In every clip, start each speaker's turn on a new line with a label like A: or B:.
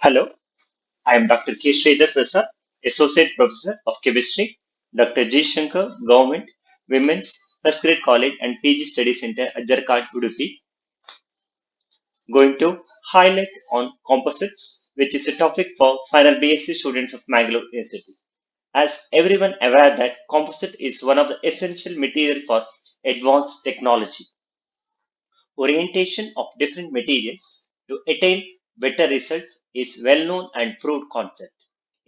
A: Hello, I am Dr. K.Shridhara, Associate Professor of Chemistry, DR.G.SHANKAR, Government, Women's, First Grade College and PG Study Center, AJJARKAD, UDUPI, going to highlight on composites, which is a topic for final B.Sc students of Mangalore University. As everyone aware that composite is one of the essential material for advanced technology. Orientation of different materials to attain better results is well known and proved concept.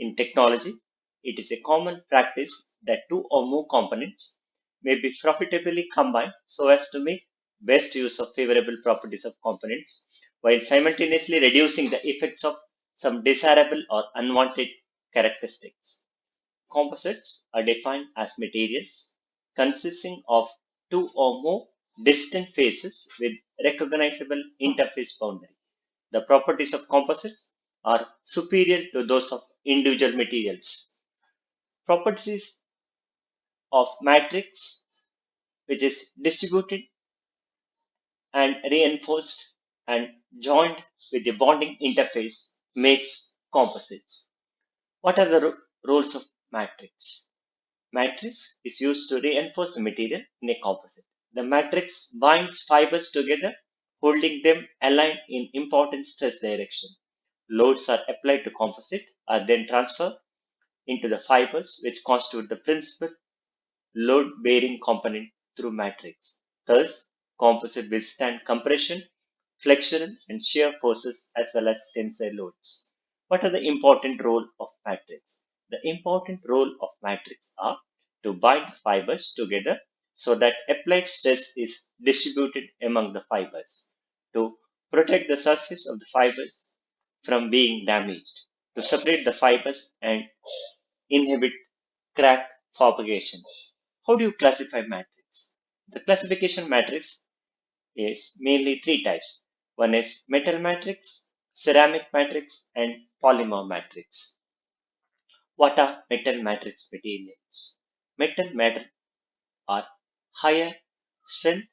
A: In technology, it is a common practice that two or more components may be profitably combined so as to make best use of favorable properties of components while simultaneously reducing the effects of some desirable or unwanted characteristics. Composites are defined as materials consisting of two or more distant faces with recognizable interface boundary. The properties of composites are superior to those of individual materials. Properties of matrix, which is distributed and reinforced and joined with a bonding interface, makes composites. What are the roles of matrix? Matrix is used to reinforce the material in a composite. The matrix binds fibers together, holding them aligned in important stress direction. Loads are applied to composite, are then transferred into the fibers which constitute the principal load-bearing component through matrix. Thus, composite withstand compression, flexural and shear forces as well as tensile loads. What are the important role of matrix? The important role of matrix are to bind fibers together so that applied stress is distributed among the fibers, to protect the surface of the fibers from being damaged, to separate the fibers and inhibit crack propagation. How do you classify matrix? The classification matrix is mainly three types. One is metal matrix, ceramic matrix, and polymer matrix. What are metal matrix materials? Metal matrix are higher strength,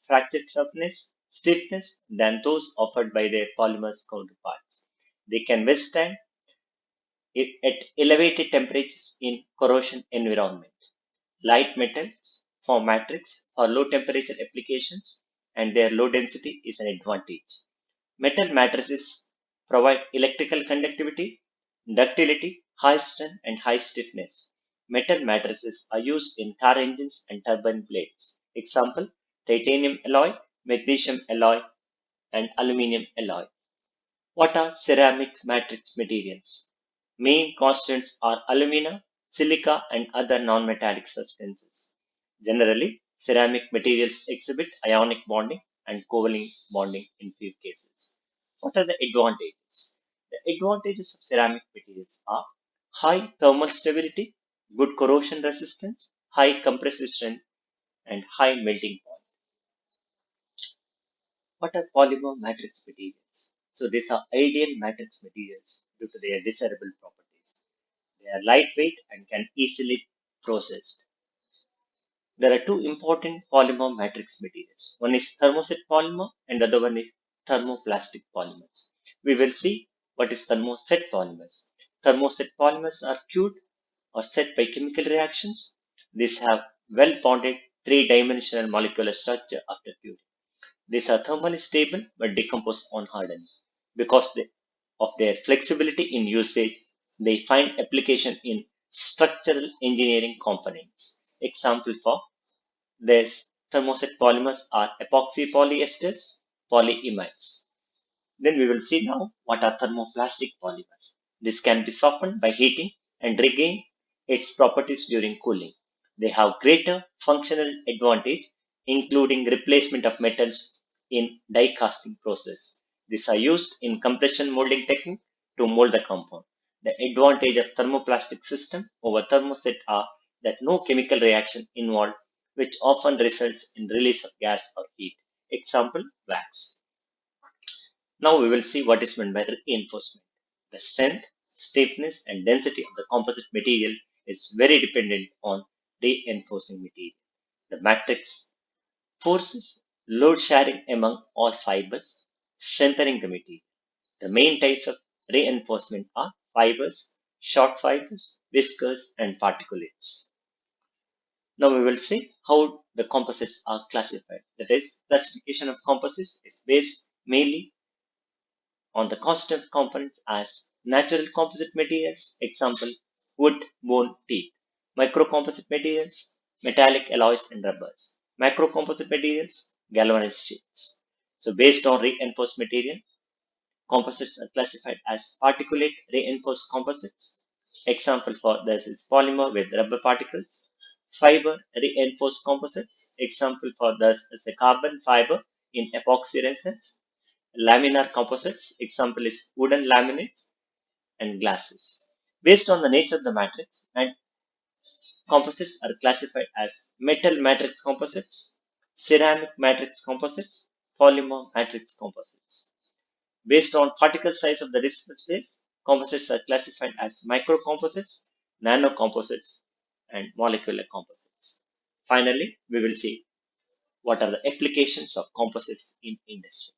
A: fracture toughness, stiffness than those offered by their polymer counterparts. They can withstand it at elevated temperatures in corrosion environment. Light metals form matrix for low temperature applications and their low density is an advantage. Metal matrices provide electrical conductivity, ductility, high strength and high stiffness. Metal matrices are used in car engines and turbine blades. Example, titanium alloy, magnesium alloy and aluminum alloy. What are ceramic matrix materials? Main constituents are alumina, silica, and other non-metallic substances. Generally, ceramic materials exhibit ionic bonding and covalent bonding in few cases. What are the advantages? The advantages of ceramic materials are high thermal stability, good corrosion resistance, high compressive strength, and high melting point. What are polymer matrix materials? So these are ideal matrix materials due to their desirable properties. They are lightweight and can easily processed. There are two important polymer matrix materials. One is thermoset polymer and the other one is thermoplastic polymers. We will see what is thermoset polymers. Thermoset polymers are cured or set by chemical reactions. These have well bonded three-dimensional molecular structure after curing. These are thermally stable but decompose on hardening. Because of their flexibility in usage, they find application in structural engineering components. Example for this thermoset polymers are epoxy polyesters, polyimides. Then we will see now what are thermoplastic polymers. This can be softened by heating and regain its properties during cooling. They have greater functional advantage, including replacement of metals in die casting process. These are used in compression molding technique to mold the compound. The advantage of thermoplastic system over thermoset are that no chemical reaction involved, which often results in release of gas or heat. Example, wax. Now we will see what is meant by reinforcement. The strength, stiffness, and density of the composite material is very dependent on reinforcing material. The matrix forces load sharing among all fibers, strengthening the material. The main types of reinforcement are fibers, short fibers, viscous, and particulates. Now we will see how the composites are classified. That is, classification of composites is based mainly on the constitutive components as natural composite materials, example, wood, bone, teeth. Microcomposite materials, metallic alloys and rubbers. Macrocomposite materials, galvanized sheets. So based on reinforced material, composites are classified as particulate reinforced composites. Example for this is polymer with rubber particles. Fiber reinforced composites. Example for this is a carbon fiber in epoxy resins. Laminar composites, example is wooden laminates and glasses. Based on the nature of the matrix, and composites are classified as metal matrix composites, ceramic matrix composites, polymer matrix composites. Based on particle size of the decimal space, composites are classified as microcomposites, nanocomposites, and molecular composites. Finally, we will see what are the applications of composites in industry.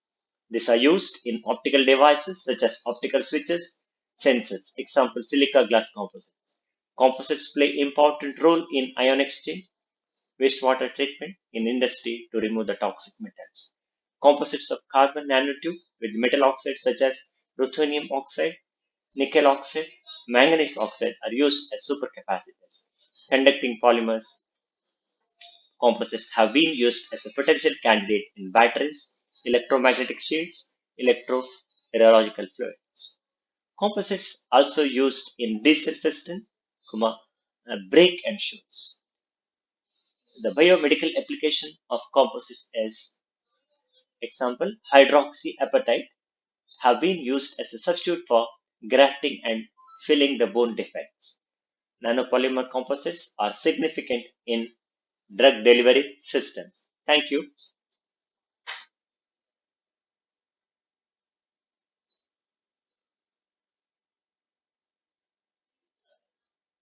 A: These are used in optical devices such as optical switches, sensors, example silica glass composites. Composites play important role in ion exchange, wastewater treatment in industry to remove the toxic metals. Composites of carbon nanotube with metal oxides such as ruthenium oxide, nickel oxide, manganese oxide are used as supercapacitors. Conducting polymers composites have been used as a potential candidate in batteries, electromagnetic shields, electro-rheological fluids. Composites also used in diesel piston, brake and shoes. The biomedical application of composites is, example, hydroxyapatite have been used as a substitute for grafting and filling the bone defects. Nanopolymer composites are significant in drug delivery systems. Thank you.